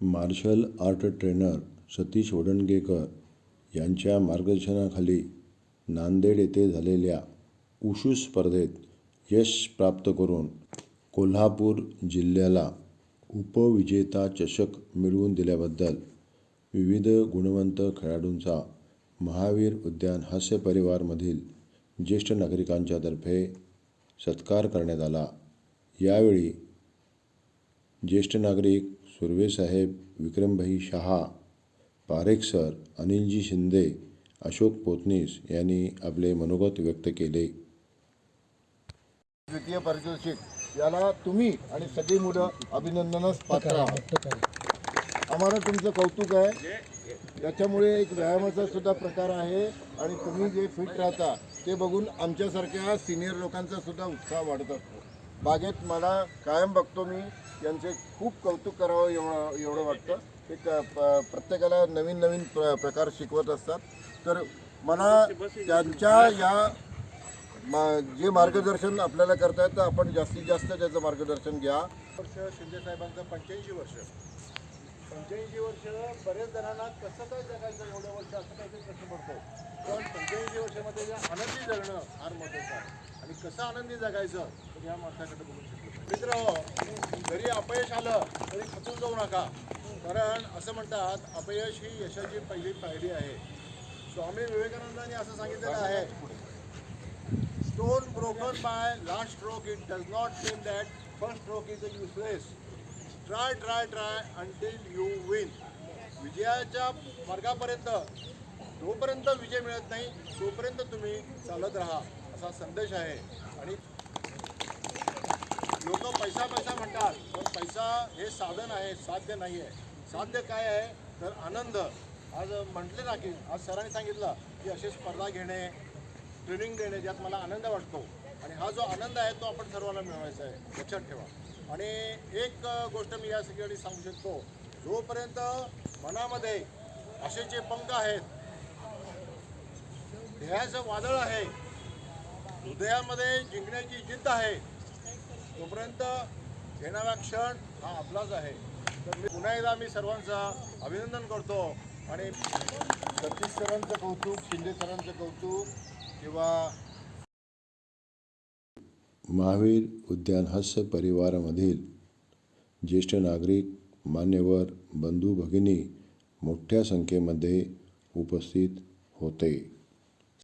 Marshal art trainer Satish वडणगेकर यांच्या मार्गदर्शनाखाली नांदेड येथे झालेल्या उशू स्पर्धेत यश प्राप्त करून कोल्हापूर जिल्ह्याला उपविजेता चषक मिळवून दिल्याबद्दल विविध गुणवंत खेळाडूंचा महावीर उद्यान हास्य परिवारमधील ज्येष्ठ नागरिकांच्यातर्फे सत्कार करण्यात आला। यावेळी ज्येष्ठ नागरिक सुर्वेसाहेब, विक्रमभाई शहा, पारेख सर, अनिलजी शिंदे, अशोक पोतनीस यांनी आपले मनोगत व्यक्त केले। द्वितीय पारितोषिक याला तुम्ही आणि सगळी मुलं अभिनंदनास पात्र आहात। आम्हाला तुमचं कौतुक आहे। याच्यामुळे एक व्यायामाचा सुद्धा प्रकार आहे आणि तुम्ही जे फिट राहता ते बघून आमच्यासारख्या सिनियर लोकांचा सुद्धा उत्साह वाढत असतो। बागेत मला कायम बघतो मी, यांचे खूप कौतुक करावं एवढं वाटतं। एक प्रत्येकाला नवीन नवीन प्रकार शिकवत असतात। तर मला त्यांच्या या जे मार्गदर्शन आपल्याला करतायत तर आपण जास्तीत जास्त त्याचं मार्गदर्शन घ्या। शिंदे साहेबांचं 85 वर्ष बरेच जणांना कसं काय जगायचं एवढं वर्ष असं काहीतरी प्रश्न पडतो, पण 85 वर्षामध्ये जे आनंदी जगणं फार महत्त्वाचं आहे आणि कसं आनंदी जगायचं तर या माणसाकडे बघू शकतो। मित्र, जरी अपयश आलं तरी खचून जाऊ नका, कारण असं म्हणतात अपयश ही यशाची पहिली पायरी आहे। स्वामी विवेकानंदांनी असं सांगितलेलं आहे, stone broken by last stroke it does not mean that first stroke is useless, try try try until you win. विजयाच्या मार्गापर्यंत जोपर्यंत विजय मिळत नाही तोपर्यंत तुम्ही चालत राहा, असा संदेश आहे। आणि लोक पैसा पैसा म्हणतात, पण पैसा हे साधन आहे, साध्य नाही आहे। साध्य काय आहे तर आनंद। आज म्हटले ना की आज सरांनी सांगितलं की अशी स्पर्धा घेणे, ट्रेनिंग देणे ज्यात मला आनंद वाटतो आणि हा जो आनंद आहे तो आपण सर्वांना मिळवायचा आहे, लक्षात ठेवा। आणि एक गोष्ट मी या सगळ्यांनी सांगू शकतो, जोपर्यंत मनामध्ये आशेचे पंख आहेत, ध्येयाचं वादळ आहे, हृदयामध्ये जिंकण्याची जिद्द आहे, तोपर्यंत येणारा क्षण हा आपलाच आहे। तर मी पुन्हा एकदा सर्वांचं अभिनंदन करतो आणि सतीश सरांचं कौतुक, शिंदे सरांचं कौतुक किंवा महावीर उद्यान हास्य परिवारामधील ज्येष्ठ नागरिक, मान्यवर, बंधू भगिनी मोठ्या संख्येमध्ये उपस्थित होते।